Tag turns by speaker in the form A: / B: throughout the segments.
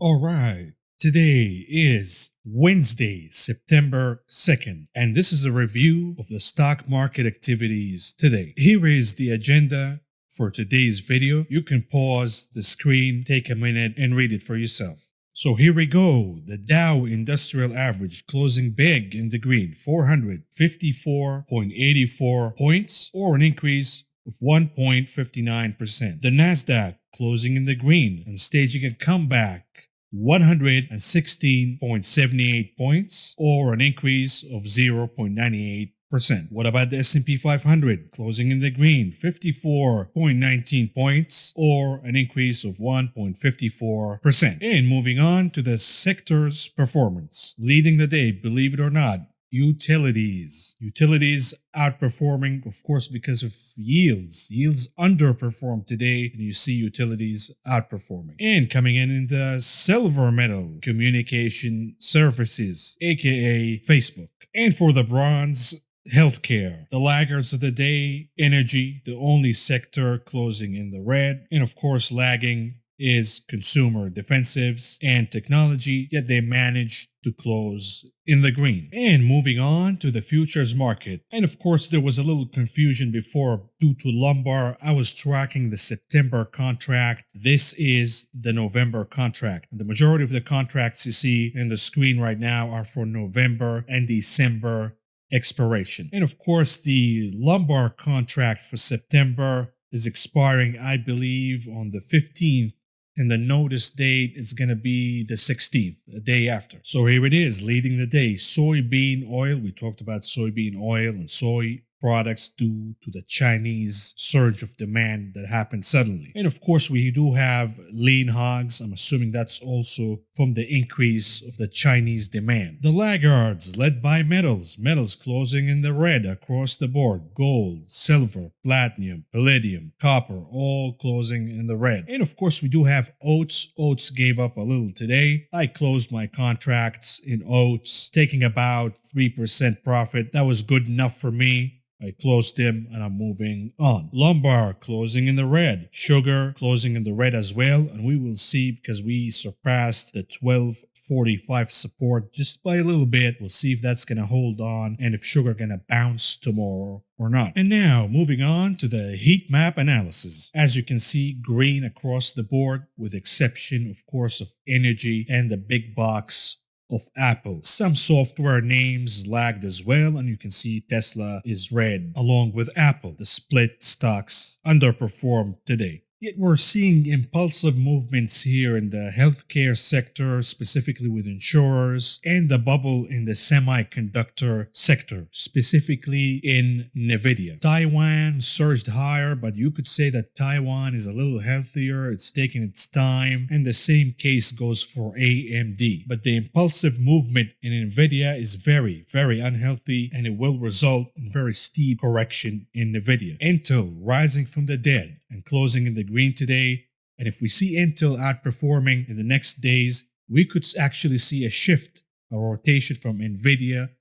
A: All right. Today is Wednesday, September 2nd, and this is a review of the stock market activities today. Here is the agenda for today's video. You can pause the screen, take a minute, and read it for yourself. So here we go. The Dow Industrial Average closing big in the green, 454.84 points, or an increase of 1.59%. The NASDAQ closing in the green and staging a comeback, 116.78 points, or an increase of 0.98%. What about the S&P 500 closing in the green, 54.19 points, or an increase of 1.54%. And moving on to the sector's performance. Leading the day, believe it or not, utilities. Utilities outperforming, of course, because of yields. Yields underperformed today, and you see utilities outperforming. And coming in the silver medal, communication services, aka Facebook. And for the bronze, healthcare. The laggards of the day, energy, the only sector closing in the red. And of course, lagging is consumer defensives and technology, yet they managed to close in the green. And moving on to the futures market. And of course, there was a little confusion before due to lumbar. I was tracking the September contract. This is the November contract. The majority of the contracts you see in the screen right now are for November and December expiration. And of course, the lumbar contract for September is expiring, I believe, on the 15th. And the notice date is going to be the 16th, the day after. So here it is, leading the day. Soybean oil. We talked about soybean oil and soy products due to the Chinese surge of demand that happened suddenly. And of course, we do have lean hogs. I'm assuming that's also from the increase of the Chinese demand. The laggards led by metals. Metals closing in the red across the board. Gold, silver, platinum, palladium, copper, all closing in the red. And of course, we do have oats. Oats gave up a little today. I closed my contracts in oats, taking about 3% profit. That was good enough for me. I closed them and I'm moving on. Lumbar closing in the red. Sugar closing in the red as well. And we will see, because we surpassed the 1245 support just by a little bit. We'll see if that's going to hold on and if sugar going to bounce tomorrow or not. And now moving on to the heat map analysis. As you can see, green across the board, with exception, of course, of energy and the big box of Apple. Some software names lagged as well, and you can see Tesla is red along with Apple. The split stocks underperformed today. Yet we're seeing impulsive movements here in the healthcare sector, specifically with insurers, and the bubble in the semiconductor sector, specifically in NVIDIA. Taiwan surged higher, but you could say that Taiwan is a little healthier. It's taking its time, and the same case goes for AMD. But the impulsive movement in NVIDIA is very, very unhealthy, and it will result in very steep correction in NVIDIA. Intel rising from the dead and closing in the green today. And if we see Intel outperforming in the next days, we could actually see a shift, a rotation from NVIDIA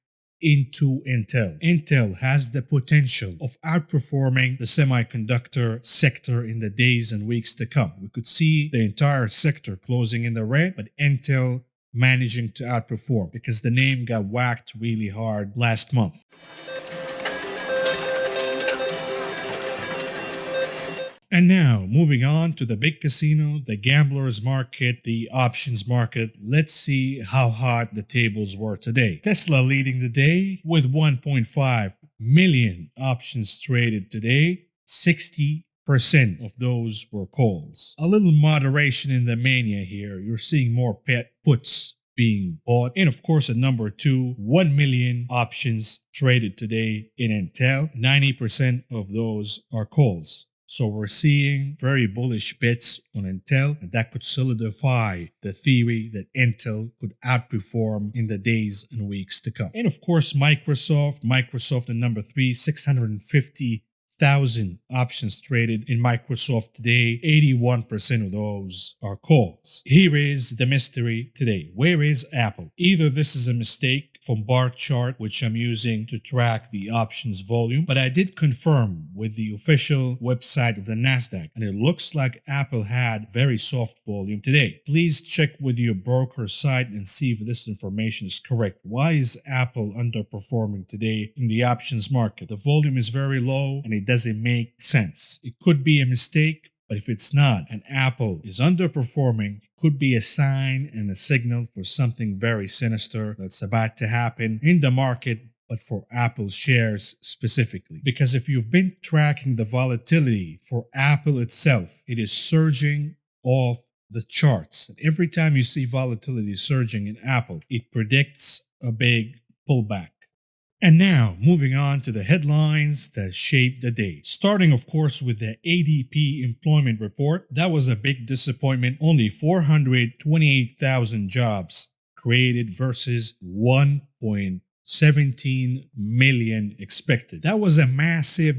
A: into Intel. Intel has the potential of outperforming the semiconductor sector in the days and weeks to come. We could see the entire sector closing in the red, but Intel managing to outperform because the name got whacked really hard last month. And now, moving on to the big casino, the gamblers market, the options market. Let's see how hot the tables were today. Tesla leading the day with 1.5 million options traded today. 60% of those were calls. A little moderation in the mania here. You're seeing more puts being bought. And of course, at number 2, 1 million options traded today in Intel. 90% of those are calls. So we're seeing very bullish bets on Intel, and that could solidify the theory that Intel could outperform in the days and weeks to come. And of course, Microsoft at number 3, 650,000 options traded in Microsoft today. 81% of those are calls. Here is the mystery today. Where is Apple? Either this is a mistake from bar chart, which I'm using to track the options volume, but I did confirm with the official website of the NASDAQ, and it looks like Apple had very soft volume today. Please check with your broker site and see if this information is correct. Why is Apple underperforming today in the options market? The volume is very low and it doesn't make sense. It could be a mistake, but if it's not, and Apple is underperforming, it could be a sign and a signal for something very sinister that's about to happen in the market, but for Apple shares specifically. Because if you've been tracking the volatility for Apple itself, it is surging off the charts. And every time you see volatility surging in Apple, it predicts a big pullback. And now, moving on to the headlines that shaped the day. Starting, of course, with the ADP employment report. That was a big disappointment. Only 428,000 jobs created versus 1.17 million expected. That was a massive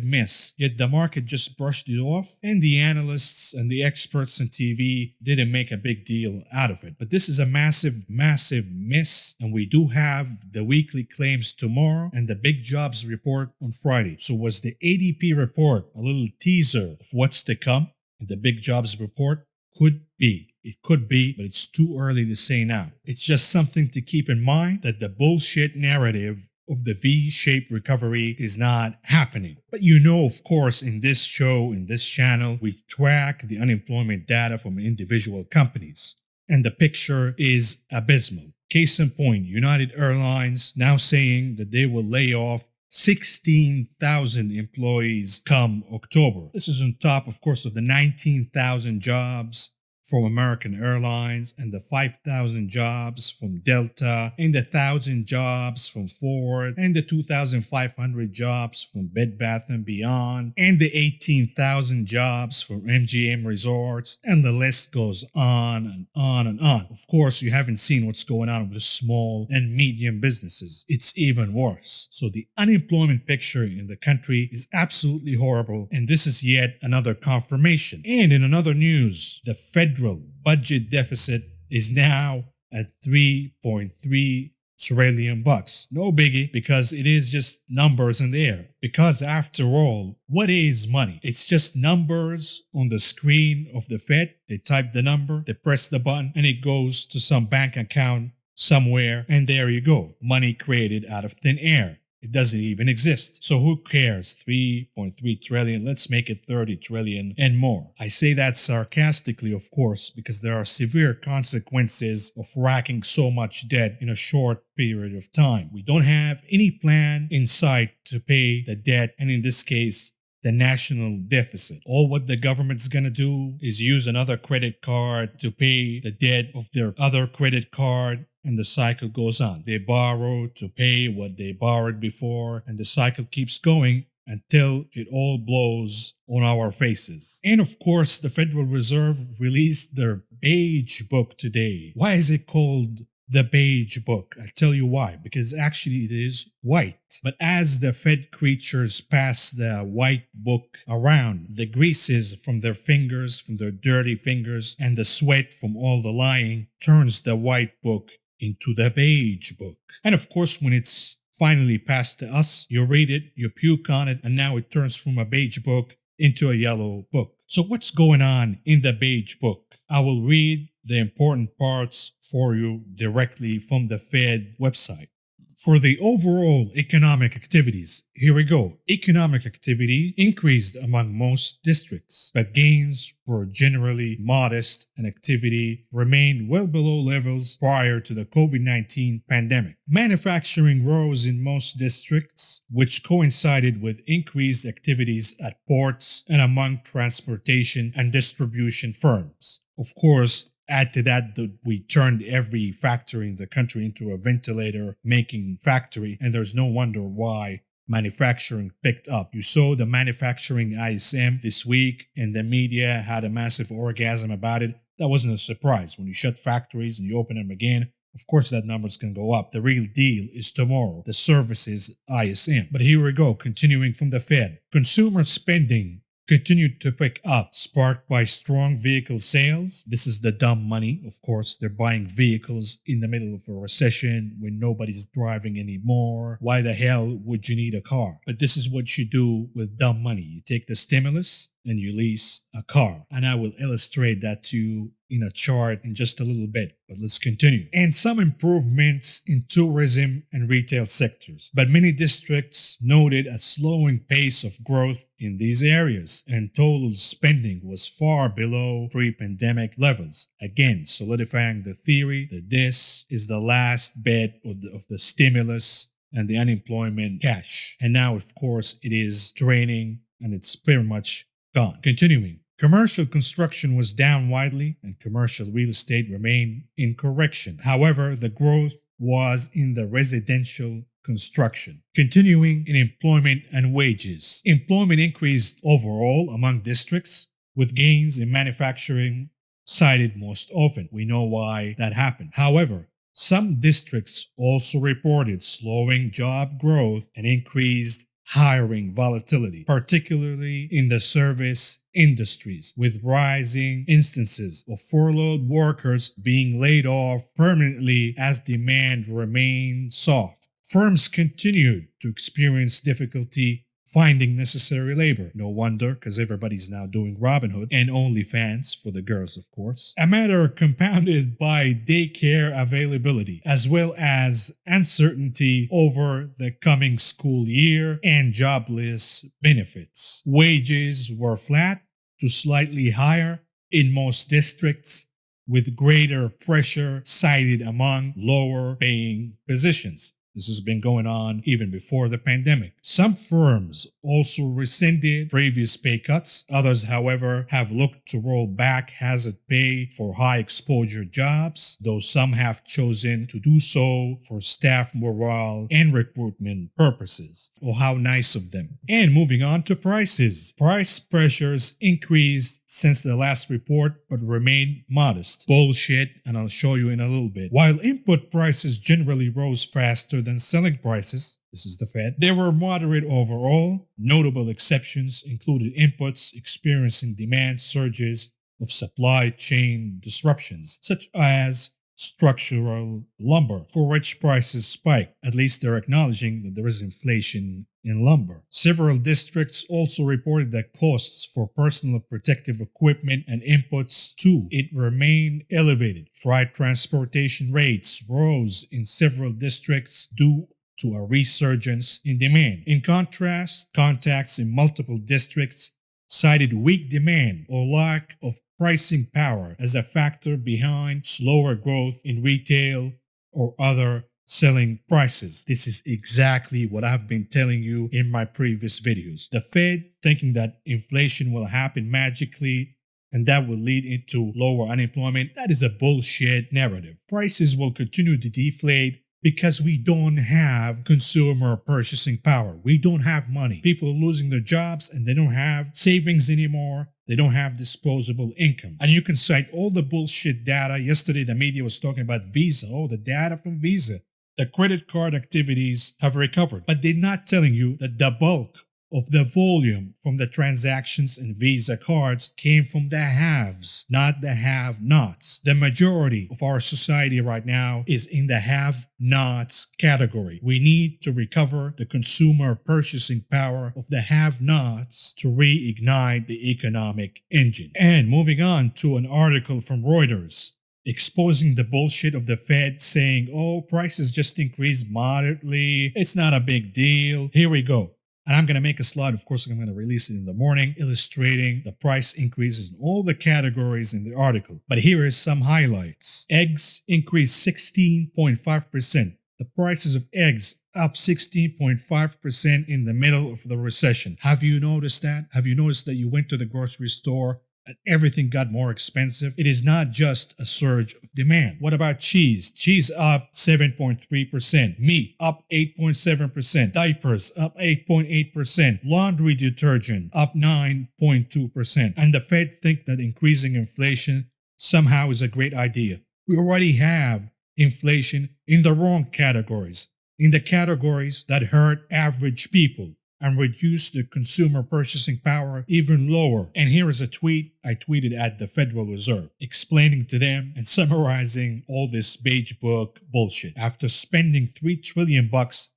A: miss. Yet the market just brushed it off, and the analysts and the experts on TV didn't make a big deal out of it. But this is a massive miss, and we do have the weekly claims tomorrow and the big jobs report on Friday. So was the ADP report a little teaser of what's to come? And the big jobs report could be. It could be, but it's too early to say now. It's just something to keep in mind that the bullshit narrative of the V-shaped recovery is not happening. But of course, in this show, in this channel, we track the unemployment data from individual companies. And the picture is abysmal. Case in point, United Airlines now saying that they will lay off 16,000 employees come October. This is on top, of course, of the 19,000 jobs from American Airlines and the 5,000 jobs from Delta and the 1,000 jobs from Ford and the 2,500 jobs from Bed Bath & Beyond and the 18,000 jobs from MGM Resorts, and the list goes on and on and on. Of course, you haven't seen what's going on with small and medium businesses. It's even worse. So the unemployment picture in the country is absolutely horrible, and this is yet another confirmation. And in another news, the federal budget deficit is now at 3.3 trillion bucks. No biggie, because it is just numbers in the air. Because after all, what is money? It's just numbers on the screen of the Fed. They type the number, they press the button, and it goes to some bank account somewhere, and there you go. Money created out of thin air. It doesn't even exist. So who cares? 3.3 trillion. Let's make it 30 trillion and more. I say that sarcastically, of course, because there are severe consequences of racking so much debt in a short period of time. We don't have any plan in sight to pay the debt, and in this case, the national deficit. All what the government's gonna do is use another credit card to pay the debt of their other credit card, and the cycle goes on. They borrow to pay what they borrowed before, and the cycle keeps going until it all blows on our faces. And of course, the Federal Reserve released their beige book today. Why is it called the beige book? I'll tell you why. Because actually it is white. But as the Fed creatures pass the white book around, the greases from their fingers, from their dirty fingers, and the sweat from all the lying turns the white book into the beige book. And of course, when it's finally passed to us, you read it, you puke on it, and now it turns from a beige book into a yellow book. So what's going on in the beige book? I will read the important parts for you directly from the Fed website. For the overall economic activities, here we go. Economic activity increased among most districts, but gains were generally modest and activity remained well below levels prior to the COVID-19 pandemic. Manufacturing rose in most districts, which coincided with increased activities at ports and among transportation and distribution firms. Of course, add to that we turned every factory in the country into a ventilator making factory, and there's no wonder why manufacturing picked up. You saw the manufacturing ISM this week, and the media had a massive orgasm about it. That wasn't a surprise. When you shut factories and you open them again, of course that number's going to go up. The real deal is tomorrow, the services ISM. But here we go, continuing from the Fed. Consumer spending continued to pick up, sparked by strong vehicle sales. This is the dumb money, of course. They're buying vehicles in the middle of a recession when nobody's driving anymore. Why the hell would you need a car? But this is what you do with dumb money. You take the stimulus and you lease a car. And I will illustrate that to you in a chart in just a little bit, but let's continue. And some improvements in tourism and retail sectors. But many districts noted a slowing pace of growth in these areas, and total spending was far below pre-pandemic levels. Again, solidifying the theory that this is the last bit of the stimulus and the unemployment cash. And now, of course, it is draining and it's pretty much gone. Continuing. Commercial construction was down widely and commercial real estate remained in correction. However, the growth was in the residential construction. Continuing in employment and wages. Employment increased overall among districts, with gains in manufacturing cited most often. We know why that happened. However, some districts also reported slowing job growth and increased hiring volatility, particularly in the service industries, with rising instances of furloughed workers being laid off permanently as demand remained soft. Firms continued to experience difficulty finding necessary labor. No wonder, because everybody's now doing Robinhood and OnlyFans for the girls, of course. A matter compounded by daycare availability, as well as uncertainty over the coming school year and jobless benefits. Wages were flat to slightly higher in most districts, with greater pressure cited among lower paying positions. This has been going on even before the pandemic. Some firms also rescinded previous pay cuts. Others, however, have looked to roll back hazard pay for high exposure jobs, though some have chosen to do so for staff morale and recruitment purposes. Oh, how nice of them. And moving on to prices. Price pressures increased since the last report, but remain modest. Bullshit, and I'll show you in a little bit. While input prices generally rose faster than selling prices, this is the Fed, they were moderate overall. Notable exceptions included inputs experiencing demand surges of supply chain disruptions, such as structural lumber, for which prices spiked. At least they're acknowledging that there is inflation in lumber. Several districts also reported that costs for personal protective equipment and inputs too, it remained elevated. Freight transportation rates rose in several districts due to a resurgence in demand. In contrast, contacts in multiple districts cited weak demand or lack of pricing power as a factor behind slower growth in retail or other selling prices. This is exactly what I've been telling you in my previous videos. The Fed thinking that inflation will happen magically and that will lead into lower unemployment, that is a bullshit narrative. Prices will continue to deflate because we don't have consumer purchasing power. We don't have money. People are losing their jobs and they don't have savings anymore. They don't have disposable income. And you can cite all the bullshit data. Yesterday, the media was talking about Visa. Oh, the data from Visa. The credit card activities have recovered. But they're not telling you that the bulk of the volume from the transactions in Visa cards came from the haves, not the have-nots. The majority of our society right now is in the have-nots category. We need to recover the consumer purchasing power of the have-nots to reignite the economic engine. And moving on to an article from Reuters, exposing the bullshit of the Fed saying, oh, prices just increased moderately. It's not a big deal. Here we go. And I'm going to make a slide, of course, I'm going to release it in the morning, illustrating the price increases in all the categories in the article. But here is some highlights. Eggs increased 16.5%. The prices of eggs up 16.5% in the middle of the recession. Have you noticed that? Have you noticed that you went to the grocery store and everything got more expensive? It is not just a surge of demand. What about cheese? Cheese up 7.3%. Meat up 8.7%. Diapers up 8.8%. Laundry detergent up 9.2%. And the Fed think that increasing inflation somehow is a great idea. We already have inflation in the wrong categories, in the categories that hurt average people. and reduce the consumer purchasing power even lower. And here is a tweet I tweeted at the Federal Reserve, explaining to them and summarizing all this beige book bullshit. After spending $3 trillion,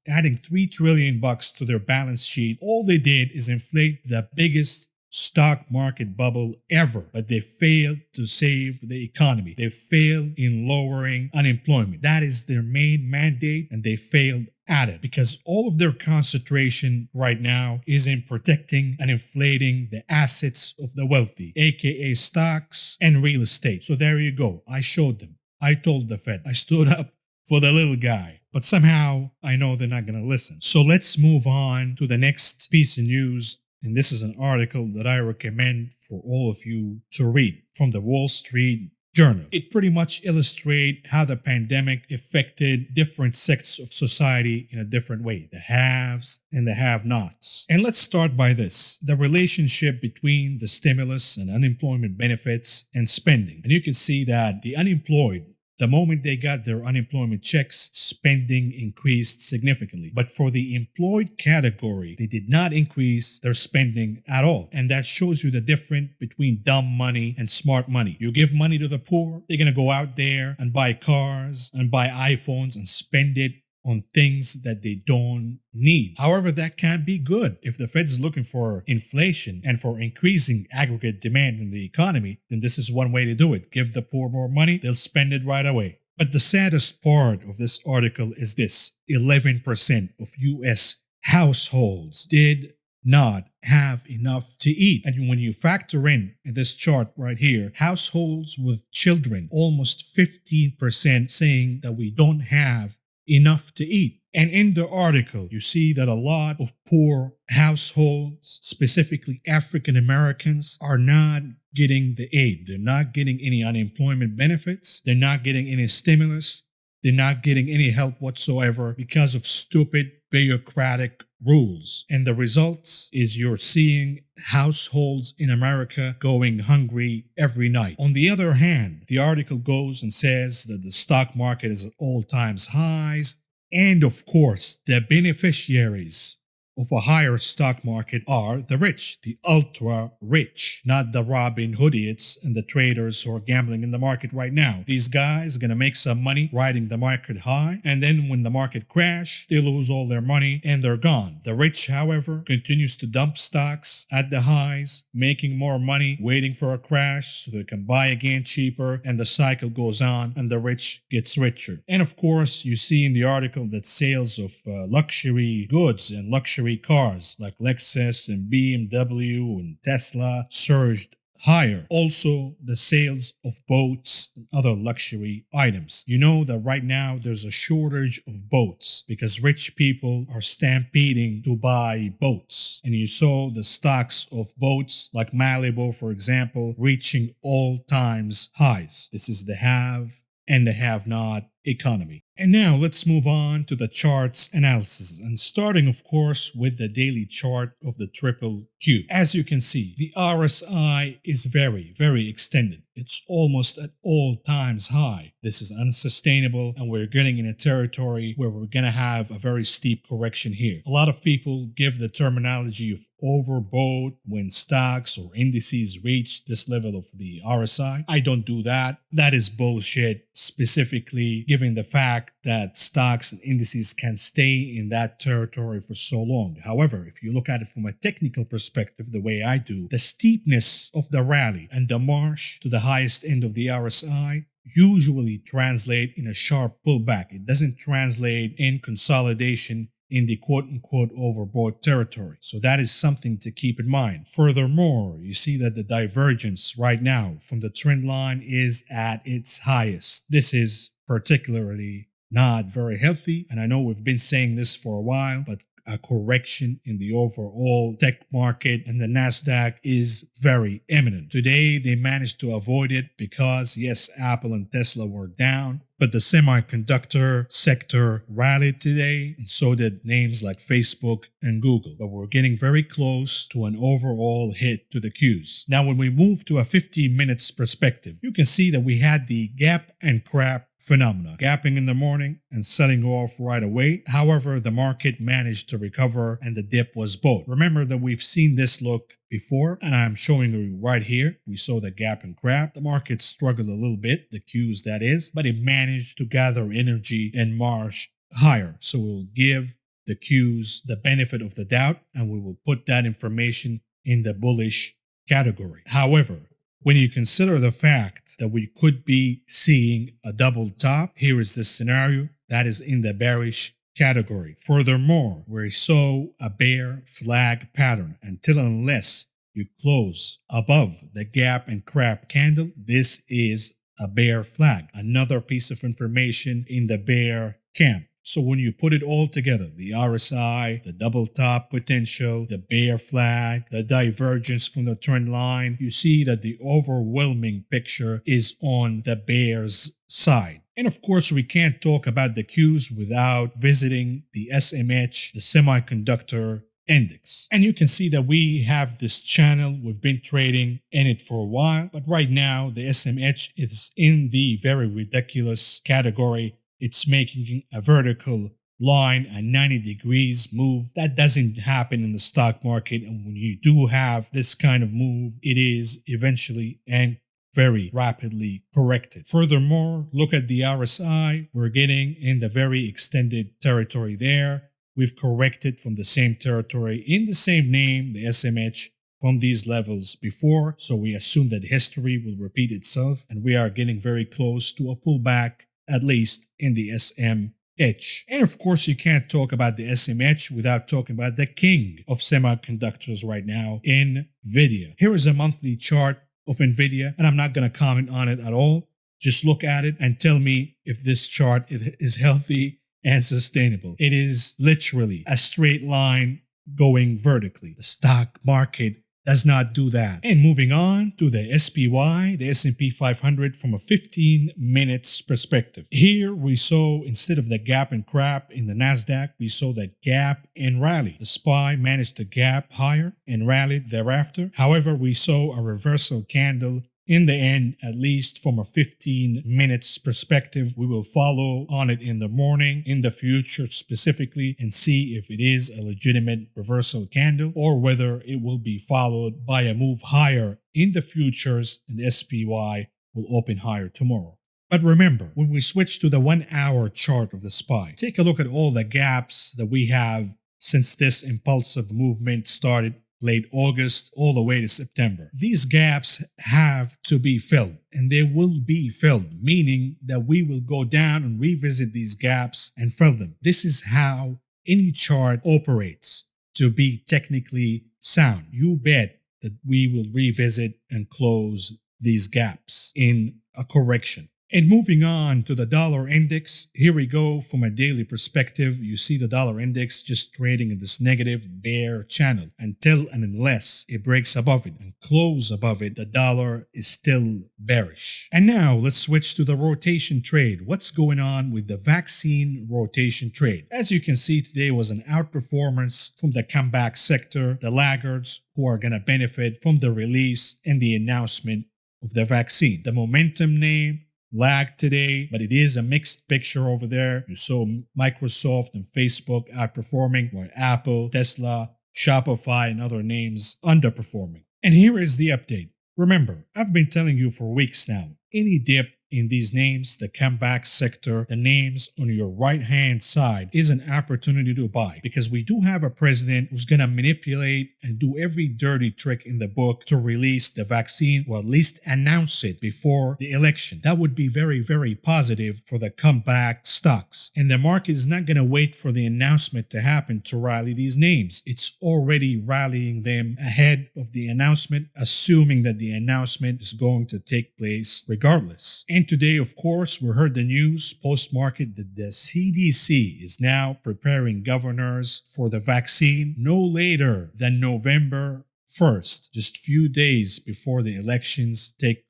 A: adding $3 trillion to their balance sheet, all they did is inflate the biggest stock market bubble ever, but they failed to save the economy. They failed in lowering unemployment. That is their main mandate, and they failed at it because all of their concentration right now is in protecting and inflating the assets of the wealthy, aka stocks and real estate. So there you go. I showed them. I told the Fed. I stood up for the little guy. But somehow I know they're not going to listen. So let's move on to the next piece of news. And this is an article that I recommend for all of you to read from the Wall Street Journal. It pretty much illustrates how the pandemic affected different sects of society in a different way, the haves and the have-nots. And let's start by this, the relationship between the stimulus and unemployment benefits and spending. And you can see that the unemployed, the moment they got their unemployment checks, spending increased significantly. But for the employed category, they did not increase their spending at all. And that shows you the difference between dumb money and smart money. You give money to the poor, they're going to go out there and buy cars and buy iPhones and spend it on things that they don't need. However, that can be good. If the Fed is looking for inflation and for increasing aggregate demand in the economy, then this is one way to do it. Give the poor more money, they'll spend it right away. But the saddest part of this article is this: 11% of U.S. households did not have enough to eat. And when you factor in this chart right here, households with children, almost 15% saying that we don't have enough to eat. And in the article, you see that a lot of poor households, specifically African Americans, are not getting the aid. They're not getting any unemployment benefits. They're not getting any stimulus. They're not getting any help whatsoever because of stupid bureaucratic rules. And the results is you're seeing households in America going hungry every night. On the other hand, the article goes and says that the stock market is at all-time highs. And of course, the beneficiaries of a higher stock market are the rich, the ultra rich, not the Robin Hoodiots and the traders who are gambling in the market right now. These guys are going to make some money riding the market high, and then when the market crash, they lose all their money and they're gone. The rich, however, continues to dump stocks at the highs, making more money, waiting for a crash so they can buy again cheaper, and the cycle goes on and the rich gets richer. And of course, you see in the article that sales of luxury goods and luxury cars like Lexus and BMW and Tesla surged higher. Also, the sales of boats and other luxury items. You know that right now there's a shortage of boats because rich people are stampeding to buy boats. And you saw the stocks of boats like Malibu, for example, reaching all-time highs. This is the have and the have-not economy. And now let's move on to the charts analysis, and starting of course with the daily chart of the triple Q. As you can see, the RSI is very, very extended. It's almost at all-time high. This is unsustainable, and we're getting in a territory where we're going to have a very steep correction here. A lot of people give the terminology of overbought when stocks or indices reach this level of the RSI. I don't do that. That is bullshit, specifically given the fact that stocks and indices can stay in that territory for so long. However, if you look at it from a technical perspective, the way I do, the steepness of the rally and the march to the highest end of the RSI usually translate in a sharp pullback. It doesn't translate in consolidation in the quote-unquote overbought territory. So that is something to keep in mind. Furthermore, you see that the divergence right now from the trend line is at its highest. This is particularly not very healthy, and I know we've been saying this for a while, but a correction in the overall tech market and the NASDAQ is very imminent. Today, they managed to avoid it because, yes, Apple and Tesla were down, but the semiconductor sector rallied today, and so did names like Facebook and Google. But we're getting very close to an overall hit to the Qs. Now, when we move to a 15 minutes perspective, you can see that we had the gap and crap phenomena, gapping in the morning and selling off right away. However, the market managed to recover and the dip was bought. Remember that we've seen this look before, and I'm showing you right here. We saw the gap and crap. The market struggled a little bit, the Qs that is, but it managed to gather energy and march higher. So we'll give the Qs the benefit of the doubt, and we will put that information in the bullish category. However, when you consider the fact that we could be seeing a double top, here is the scenario that is in the bearish category. Furthermore, we saw a bear flag pattern until unless you close above the gap and crap candle, this is a bear flag. Another piece of information in the bear camp. So when you put it all together, the RSI, the double top potential, the bear flag, the divergence from the trend line, you see that the overwhelming picture is on the bear's side. And of course, we can't talk about the Qs without visiting the SMH, the semiconductor index. And you can see that we have this channel. We've been trading in it for a while, but right now the SMH is in the very ridiculous category. It's making a vertical line, a 90 degrees move. That doesn't happen in the stock market. And when you do have this kind of move, it is eventually and very rapidly corrected. Furthermore, look at the RSI. We're getting in the very extended territory there. We've corrected from the same territory in the same name, the SMH, from these levels before. So we assume that history will repeat itself, and we are getting very close to a pullback, at least in the SMH. And of course, you can't talk about the SMH without talking about the king of semiconductors right now, NVIDIA. Here is a monthly chart of NVIDIA, and I'm not going to comment on it at all. Just look at it and tell me if this chart is healthy and sustainable. It is literally a straight line going vertically. The stock market does not do that. And moving on to the SPY, the S&P 500 from a 15 minutes perspective. Here we saw, instead of the gap and crap in the NASDAQ, we saw that gap and rally. The SPY managed to gap higher and rallied thereafter. However, we saw a reversal candle. In the end, at least from a 15 minutes perspective, we will follow on it in the morning, in the future specifically, and see if it is a legitimate reversal candle or whether it will be followed by a move higher in the futures and the SPY will open higher tomorrow. But remember, when we switch to the 1 hour chart of the SPY, take a look at all the gaps that we have since this impulsive movement started late August all the way to September. These gaps have to be filled, and they will be filled, meaning that we will go down and revisit these gaps and fill them. This is how any chart operates to be technically sound. You bet that we will revisit and close these gaps in a correction. And moving on to the dollar index, here we go from a daily perspective. You see the dollar index just trading in this negative bear channel until and unless it breaks above it and close above it, the dollar is still bearish. And now let's switch to the rotation trade. What's going on with the vaccine rotation trade? As you can see, today was an outperformance from the comeback sector, the laggards who are going to benefit from the release and the announcement of the vaccine. The momentum name lagged today, but it is a mixed picture over there. You saw Microsoft and Facebook outperforming, while Apple, Tesla, Shopify, and other names underperforming. And here is the update. Remember, I've been telling you for weeks now, any dip in these names, the comeback sector, the names on your right-hand side is an opportunity to buy, because we do have a president who's going to manipulate and do every dirty trick in the book to release the vaccine, or at least announce it before the election. That would be very, very positive for the comeback stocks. And the market is not going to wait for the announcement to happen to rally these names. It's already rallying them ahead of the announcement, assuming that the announcement is going to take place regardless. And today, of course, we heard the news post-market that the CDC is now preparing governors for the vaccine no later than November 1st, just a few days before the elections take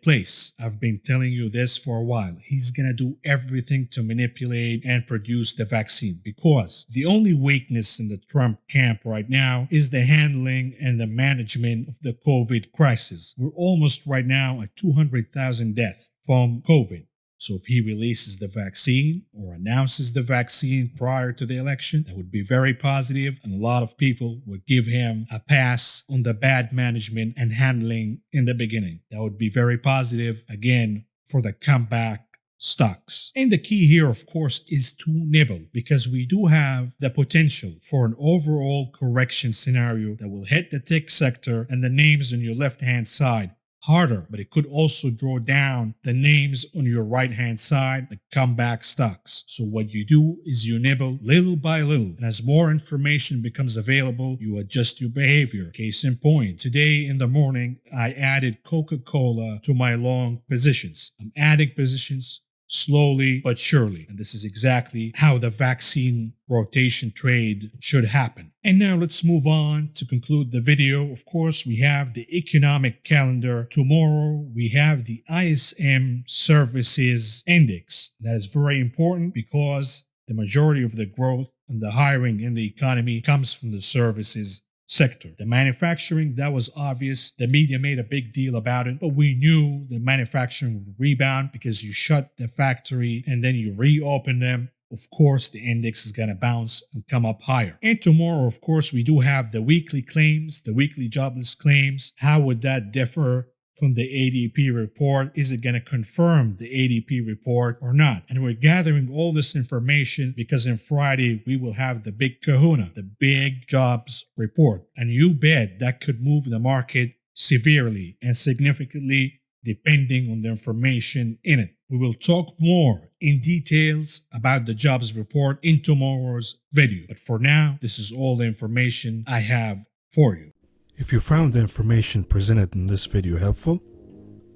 A: place. I've been telling you this for a while. He's going to do everything to manipulate and produce the vaccine, because the only weakness in the Trump camp right now is the handling and the management of the COVID crisis. We're almost right now at 200,000 deaths from COVID. So if he releases the vaccine or announces the vaccine prior to the election, that would be very positive, and a lot of people would give him a pass on the bad management and handling in the beginning. That would be very positive, again, for the comeback stocks. And the key here, of course, is to nibble, because we do have the potential for an overall correction scenario that will hit the tech sector and the names on your left-hand side harder, but it could also draw down the names on your right-hand side, the comeback stocks. So what you do is you nibble little by little, and as more information becomes available, you adjust your behavior. Case in point, today in the morning, I added Coca-Cola to my long positions. I'm adding positions slowly but surely. And this is exactly how the vaccine rotation trade should happen. And now let's move on to conclude the video. Of course, we have the economic calendar. Tomorrow, we have the ISM Services Index. That is very important because the majority of the growth and the hiring in the economy comes from the services sector. The manufacturing, that was obvious. The media made a big deal about it, but we knew the manufacturing would rebound because you shut the factory and then you reopen them. Of course, the index is going to bounce and come up higher. And tomorrow, of course, we do have the weekly claims, the weekly jobless claims. How would that differ from the ADP report? Is it going to confirm the ADP report or not? And we're gathering all this information because on Friday we will have the big kahuna, the big jobs report. And you bet that could move the market severely and significantly depending on the information in it. We will talk more in details about the jobs report in tomorrow's video. But for now, this is all the information I have for you. If you found the information presented in this video helpful,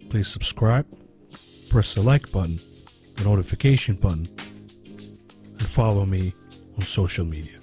A: please subscribe, press the like button, the notification button, and follow me on social media.